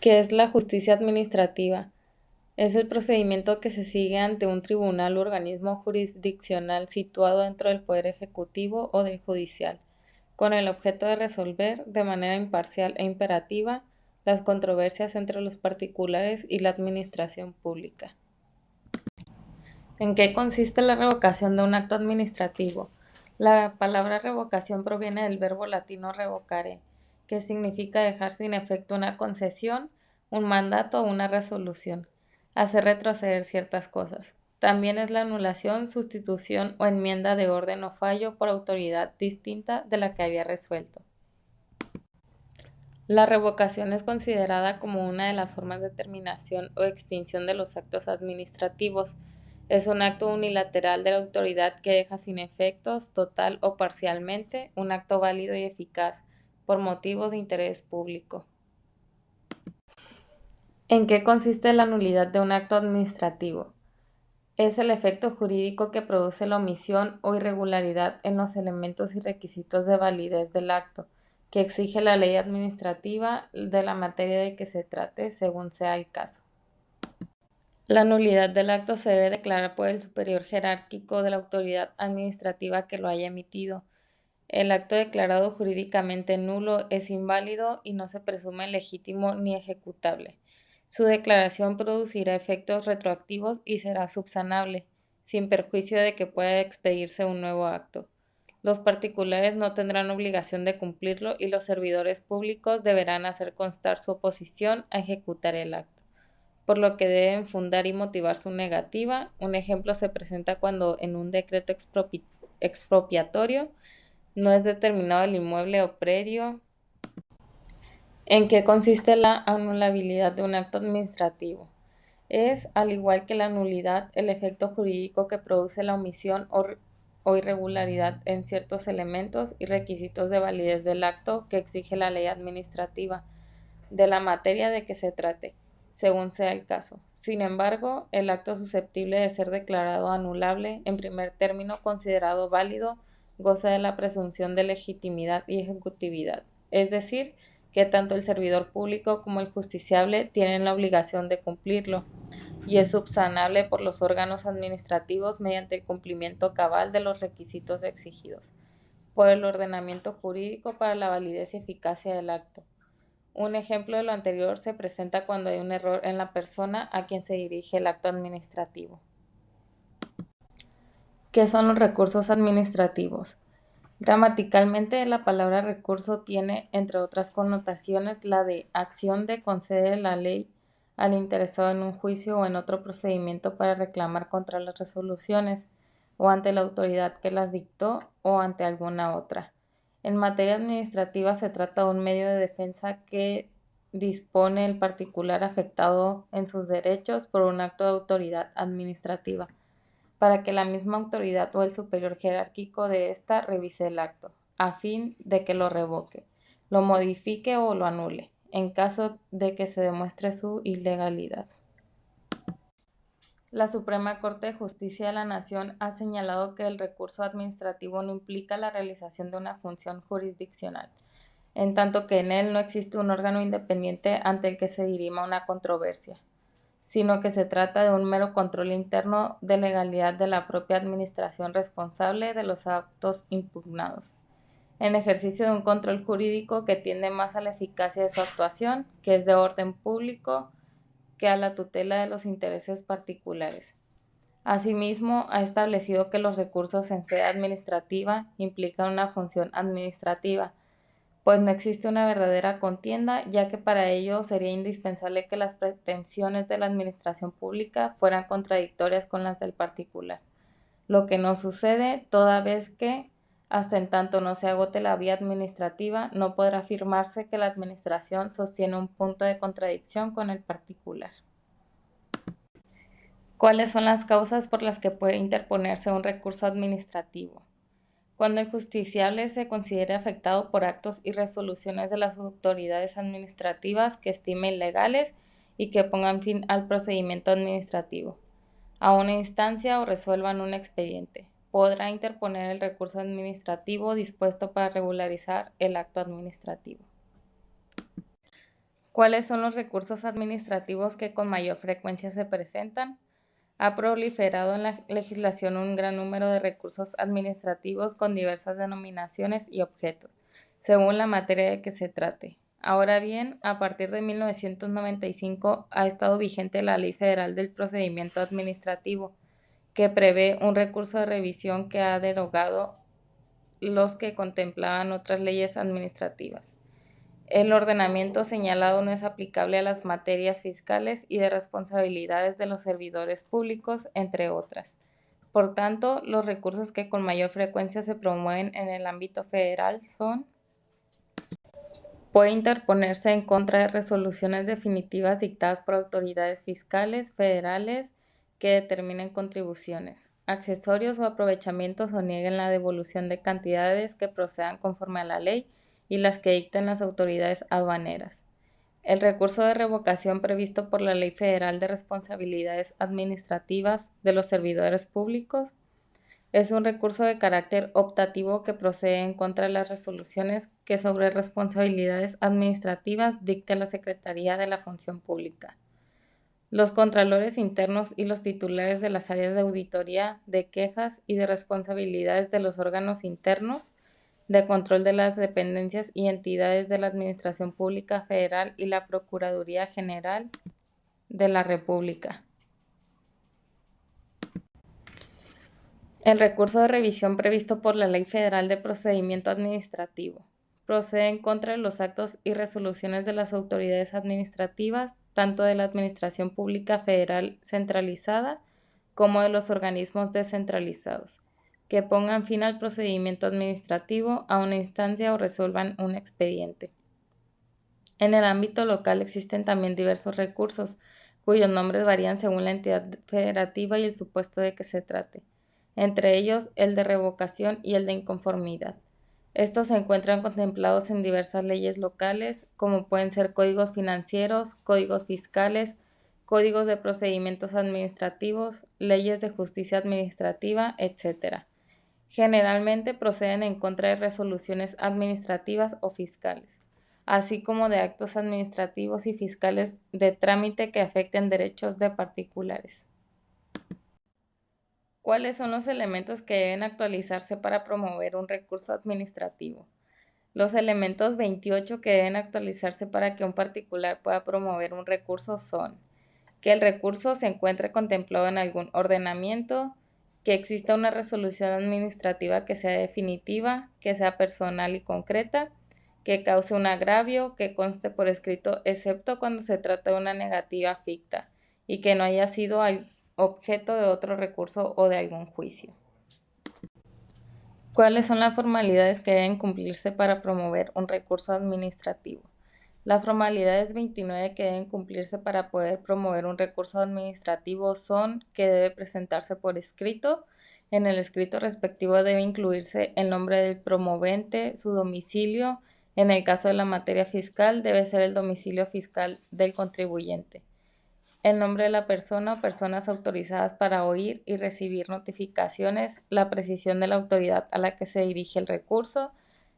¿Qué es la justicia administrativa? Es el procedimiento que se sigue ante un tribunal u organismo jurisdiccional situado dentro del Poder Ejecutivo o del Judicial, con el objeto de resolver de manera imparcial e imperativa las controversias entre los particulares y la administración pública. ¿En qué consiste la revocación de un acto administrativo? La palabra revocación proviene del verbo latino revocare, que significa dejar sin efecto una concesión, un mandato o una resolución, hacer retroceder ciertas cosas. También es la anulación, sustitución o enmienda de orden o fallo por autoridad distinta de la que había resuelto. La revocación es considerada como una de las formas de terminación o extinción de los actos administrativos. Es un acto unilateral de la autoridad que deja sin efectos, total o parcialmente, un acto válido y eficaz por motivos de interés público. ¿En qué consiste la nulidad de un acto administrativo? Es el efecto jurídico que produce la omisión o irregularidad en los elementos y requisitos de validez del acto, que exige la ley administrativa de la materia de que se trate, según sea el caso. La nulidad del acto se debe declarar por el superior jerárquico de la autoridad administrativa que lo haya emitido. El acto declarado jurídicamente nulo es inválido y no se presume legítimo ni ejecutable. Su declaración producirá efectos retroactivos y será subsanable, sin perjuicio de que pueda expedirse un nuevo acto. Los particulares no tendrán obligación de cumplirlo y los servidores públicos deberán hacer constar su oposición a ejecutar el acto, por lo que deben fundar y motivar su negativa. Un ejemplo se presenta cuando en un decreto expropiatorio no es determinado el inmueble o predio. ¿En qué consiste la anulabilidad de un acto administrativo? Es, al igual que la nulidad, el efecto jurídico que produce la omisión o irregularidad en ciertos elementos y requisitos de validez del acto que exige la ley administrativa, de la materia de que se trate, según sea el caso. Sin embargo, el acto susceptible de ser declarado anulable, en primer término considerado válido, goza de la presunción de legitimidad y ejecutividad, es decir, que tanto el servidor público como el justiciable tienen la obligación de cumplirlo, y es subsanable por los órganos administrativos mediante el cumplimiento cabal de los requisitos exigidos por el ordenamiento jurídico para la validez y eficacia del acto. Un ejemplo de lo anterior se presenta cuando hay un error en la persona a quien se dirige el acto administrativo. ¿Qué son los recursos administrativos? Gramaticalmente, la palabra recurso tiene, entre otras connotaciones, la de acción de conceder la ley al interesado en un juicio o en otro procedimiento para reclamar contra las resoluciones, o ante la autoridad que las dictó, o ante alguna otra. En materia administrativa se trata de un medio de defensa que dispone el particular afectado en sus derechos por un acto de autoridad administrativa, para que la misma autoridad o el superior jerárquico de ésta revise el acto, a fin de que lo revoque, lo modifique o lo anule, en caso de que se demuestre su ilegalidad. La Suprema Corte de Justicia de la Nación ha señalado que el recurso administrativo no implica la realización de una función jurisdiccional, en tanto que en él no existe un órgano independiente ante el que se dirima una controversia, sino que se trata de un mero control interno de legalidad de la propia administración responsable de los actos impugnados, en ejercicio de un control jurídico que tiende más a la eficacia de su actuación, que es de orden público, que a la tutela de los intereses particulares. Asimismo, ha establecido que los recursos en sede administrativa implican una función administrativa, pues no existe una verdadera contienda, ya que para ello sería indispensable que las pretensiones de la administración pública fueran contradictorias con las del particular, lo que no sucede toda vez que, hasta en tanto no se agote la vía administrativa, no podrá afirmarse que la administración sostiene un punto de contradicción con el particular. ¿Cuáles son las causas por las que puede interponerse un recurso administrativo? Cuando el justiciable se considere afectado por actos y resoluciones de las autoridades administrativas que estime ilegales y que pongan fin al procedimiento administrativo, a una instancia o resuelvan un expediente, podrá interponer el recurso administrativo dispuesto para regularizar el acto administrativo. ¿Cuáles son los recursos administrativos que con mayor frecuencia se presentan? Ha proliferado en la legislación un gran número de recursos administrativos con diversas denominaciones y objetos, según la materia de que se trate. Ahora bien, a partir de 1995 ha estado vigente la Ley Federal del Procedimiento Administrativo, que prevé un recurso de revisión que ha derogado los que contemplaban otras leyes administrativas. El ordenamiento señalado no es aplicable a las materias fiscales y de responsabilidades de los servidores públicos, entre otras. Por tanto, los recursos que con mayor frecuencia se promueven en el ámbito federal son: puede interponerse en contra de resoluciones definitivas dictadas por autoridades fiscales federales que determinen contribuciones, accesorios o aprovechamientos o nieguen la devolución de cantidades que procedan conforme a la ley y las que dicten las autoridades aduaneras. El recurso de revocación previsto por la Ley Federal de Responsabilidades Administrativas de los Servidores Públicos es un recurso de carácter optativo que procede en contra de las resoluciones que sobre responsabilidades administrativas dicte la Secretaría de la Función Pública. Los contralores internos y los titulares de las áreas de auditoría, de quejas y de responsabilidades de los órganos internos de control de las dependencias y entidades de la Administración Pública Federal y la Procuraduría General de la República. El recurso de revisión previsto por la Ley Federal de Procedimiento Administrativo procede en contra de los actos y resoluciones de las autoridades administrativas, tanto de la Administración Pública Federal centralizada como de los organismos descentralizados, que pongan fin al procedimiento administrativo, a una instancia o resuelvan un expediente. En el ámbito local existen también diversos recursos, cuyos nombres varían según la entidad federativa y el supuesto de que se trate, entre ellos el de revocación y el de inconformidad. Estos se encuentran contemplados en diversas leyes locales, como pueden ser códigos financieros, códigos fiscales, códigos de procedimientos administrativos, leyes de justicia administrativa, etc. Generalmente proceden en contra de resoluciones administrativas o fiscales, así como de actos administrativos y fiscales de trámite que afecten derechos de particulares. ¿Cuáles son los elementos que deben actualizarse para promover un recurso administrativo? Los elementos 28 que deben actualizarse para que un particular pueda promover un recurso son: que el recurso se encuentre contemplado en algún ordenamiento, que exista una resolución administrativa que sea definitiva, que sea personal y concreta, que cause un agravio, que conste por escrito excepto cuando se trata de una negativa ficta y que no haya sido objeto de otro recurso o de algún juicio. ¿Cuáles son las formalidades que deben cumplirse para promover un recurso administrativo? Las formalidades 29 que deben cumplirse para poder promover un recurso administrativo son: que debe presentarse por escrito. En el escrito respectivo debe incluirse el nombre del promovente, su domicilio. En el caso de la materia fiscal, debe ser el domicilio fiscal del contribuyente, el nombre de la persona o personas autorizadas para oír y recibir notificaciones, la precisión de la autoridad a la que se dirige el recurso,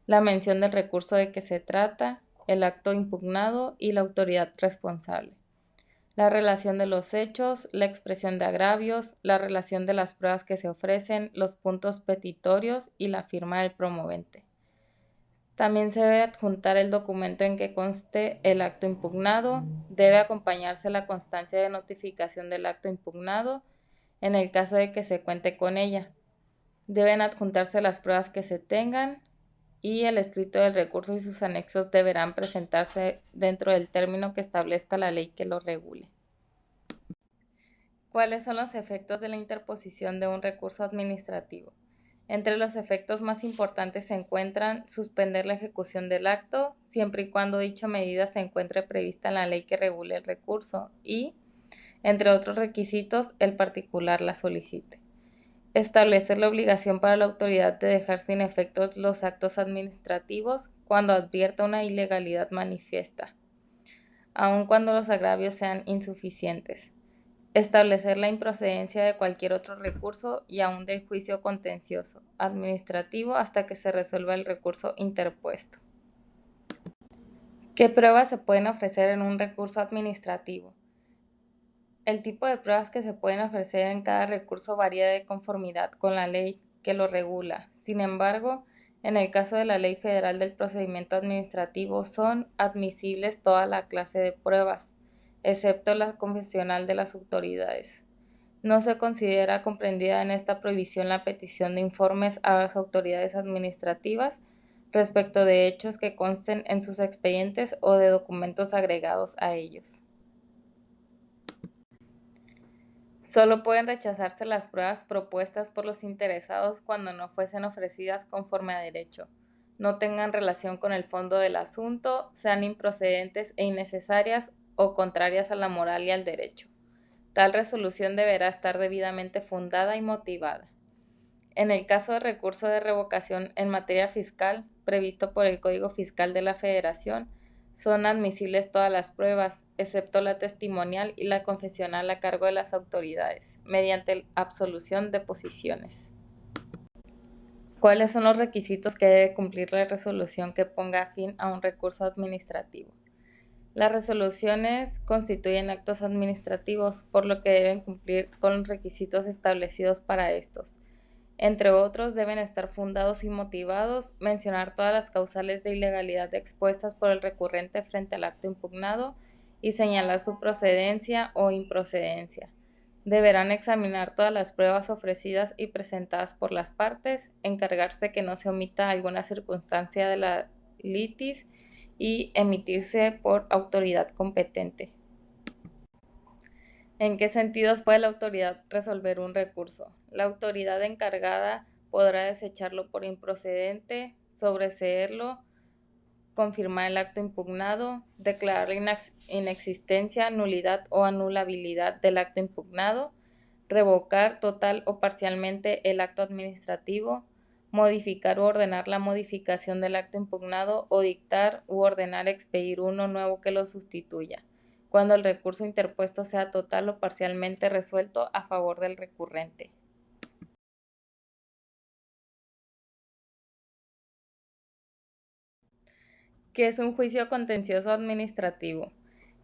la mención del recurso de que se trata, el acto impugnado y la autoridad responsable, la relación de los hechos, la expresión de agravios, la relación de las pruebas que se ofrecen, los puntos petitorios y la firma del promovente. También se debe adjuntar el documento en que conste el acto impugnado, debe acompañarse la constancia de notificación del acto impugnado, en el caso de que se cuente con ella. Deben adjuntarse las pruebas que se tengan y el escrito del recurso y sus anexos deberán presentarse dentro del término que establezca la ley que lo regule. ¿Cuáles son los efectos de la interposición de un recurso administrativo? Entre los efectos más importantes se encuentran suspender la ejecución del acto, siempre y cuando dicha medida se encuentre prevista en la ley que regule el recurso y, entre otros requisitos, el particular la solicite. Establecer la obligación para la autoridad de dejar sin efectos los actos administrativos cuando advierta una ilegalidad manifiesta, aun cuando los agravios sean insuficientes. Establecer la improcedencia de cualquier otro recurso y aún del juicio contencioso administrativo hasta que se resuelva el recurso interpuesto. ¿Qué pruebas se pueden ofrecer en un recurso administrativo? El tipo de pruebas que se pueden ofrecer en cada recurso varía de conformidad con la ley que lo regula. Sin embargo, en el caso de la Ley Federal del Procedimiento Administrativo son admisibles toda la clase de pruebas, excepto la confesional de las autoridades. No se considera comprendida en esta prohibición la petición de informes a las autoridades administrativas respecto de hechos que consten en sus expedientes o de documentos agregados a ellos. Solo pueden rechazarse las pruebas propuestas por los interesados cuando no fuesen ofrecidas conforme a derecho, no tengan relación con el fondo del asunto, sean improcedentes e innecesarias o contrarias a la moral y al derecho. Tal resolución deberá estar debidamente fundada y motivada. En el caso de recurso de revocación en materia fiscal, previsto por el Código Fiscal de la Federación, son admisibles todas las pruebas, excepto la testimonial y la confesional a cargo de las autoridades, mediante absolución de posiciones. ¿Cuáles son los requisitos que debe cumplir la resolución que ponga fin a un recurso administrativo? Las resoluciones constituyen actos administrativos, por lo que deben cumplir con los requisitos establecidos para estos. Entre otros, deben estar fundados y motivados, mencionar todas las causales de ilegalidad expuestas por el recurrente frente al acto impugnado y señalar su procedencia o improcedencia. Deberán examinar todas las pruebas ofrecidas y presentadas por las partes, encargarse de que no se omita alguna circunstancia de la litis y emitirse por autoridad competente. ¿En qué sentidos puede la autoridad resolver un recurso? La autoridad encargada podrá desecharlo por improcedente, sobreseerlo, confirmar el acto impugnado, declarar la inexistencia, nulidad o anulabilidad del acto impugnado, revocar total o parcialmente el acto administrativo, modificar u ordenar la modificación del acto impugnado o dictar u ordenar expedir uno nuevo que lo sustituya, cuando el recurso interpuesto sea total o parcialmente resuelto a favor del recurrente. ¿Qué es un juicio contencioso administrativo?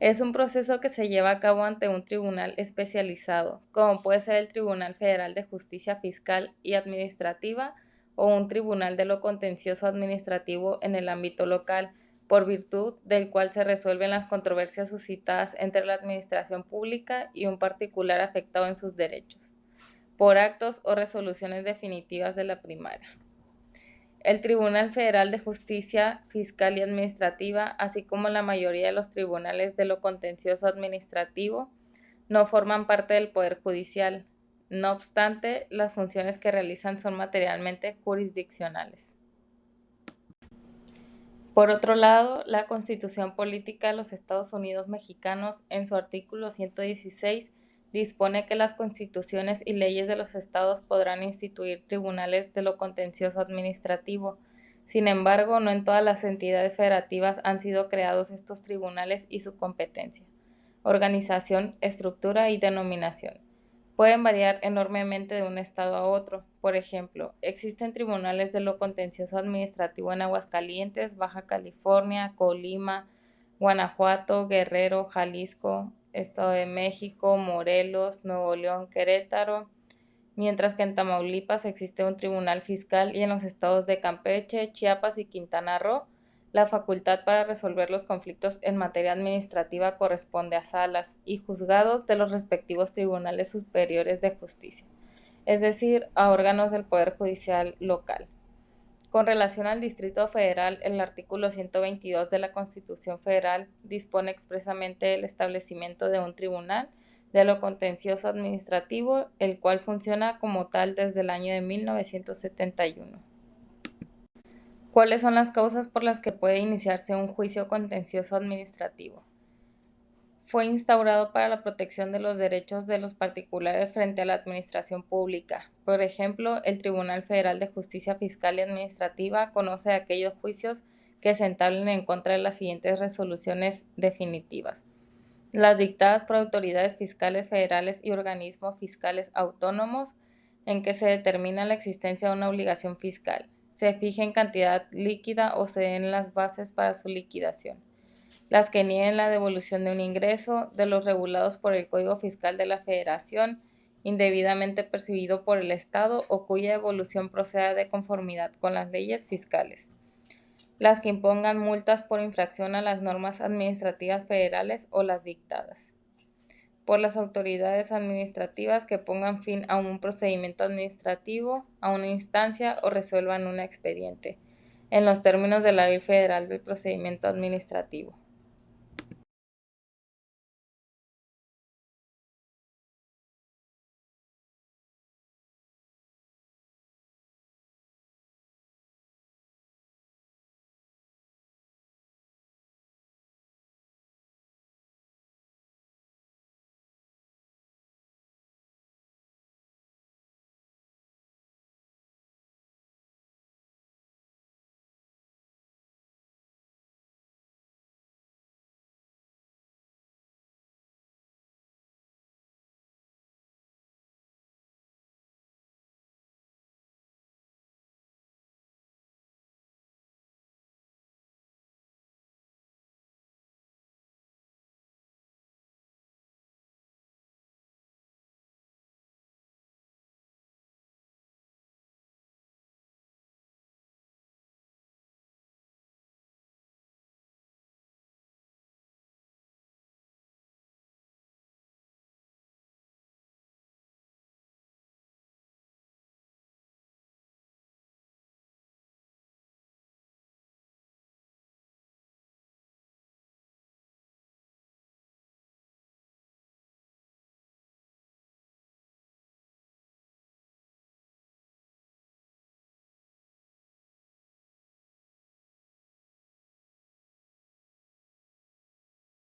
Es un proceso que se lleva a cabo ante un tribunal especializado, como puede ser el Tribunal Federal de Justicia Fiscal y Administrativa o un tribunal de lo contencioso administrativo en el ámbito local, por virtud del cual se resuelven las controversias suscitadas entre la administración pública y un particular afectado en sus derechos, por actos o resoluciones definitivas de la primaria. El Tribunal Federal de Justicia Fiscal y Administrativa, así como la mayoría de los tribunales de lo contencioso administrativo, no forman parte del Poder Judicial. No obstante, las funciones que realizan son materialmente jurisdiccionales. Por otro lado, la Constitución Política de los Estados Unidos Mexicanos, en su artículo 116, dispone que las constituciones y leyes de los estados podrán instituir tribunales de lo contencioso administrativo. Sin embargo, no en todas las entidades federativas han sido creados estos tribunales y su competencia, organización, estructura y denominación pueden variar enormemente de un estado a otro. Por ejemplo, existen tribunales de lo contencioso administrativo en Aguascalientes, Baja California, Colima, Guanajuato, Guerrero, Jalisco, Estado de México, Morelos, Nuevo León, Querétaro, mientras que en Tamaulipas existe un tribunal fiscal y en los estados de Campeche, Chiapas y Quintana Roo, la facultad para resolver los conflictos en materia administrativa corresponde a salas y juzgados de los respectivos tribunales superiores de justicia, es decir, a órganos del Poder Judicial local. Con relación al Distrito Federal, el artículo 122 de la Constitución Federal dispone expresamente el establecimiento de un tribunal de lo contencioso administrativo, el cual funciona como tal desde el año de 1971. ¿Cuáles son las causas por las que puede iniciarse un juicio contencioso administrativo? Fue instaurado para la protección de los derechos de los particulares frente a la administración pública. Por ejemplo, el Tribunal Federal de Justicia Fiscal y Administrativa conoce aquellos juicios que se entablen en contra de las siguientes resoluciones definitivas: las dictadas por autoridades fiscales federales y organismos fiscales autónomos, en que se determina la existencia de una obligación fiscal, se fije en cantidad líquida o se den las bases para su liquidación. las que nieguen la devolución de un ingreso, de los regulados por el Código Fiscal de la Federación, indebidamente percibido por el Estado o cuya devolución proceda de conformidad con las leyes fiscales, las que impongan multas por infracción a las normas administrativas federales o las dictadas por las autoridades administrativas que pongan fin a un procedimiento administrativo, a una instancia o resuelvan un expediente, en los términos de la Ley Federal del Procedimiento Administrativo.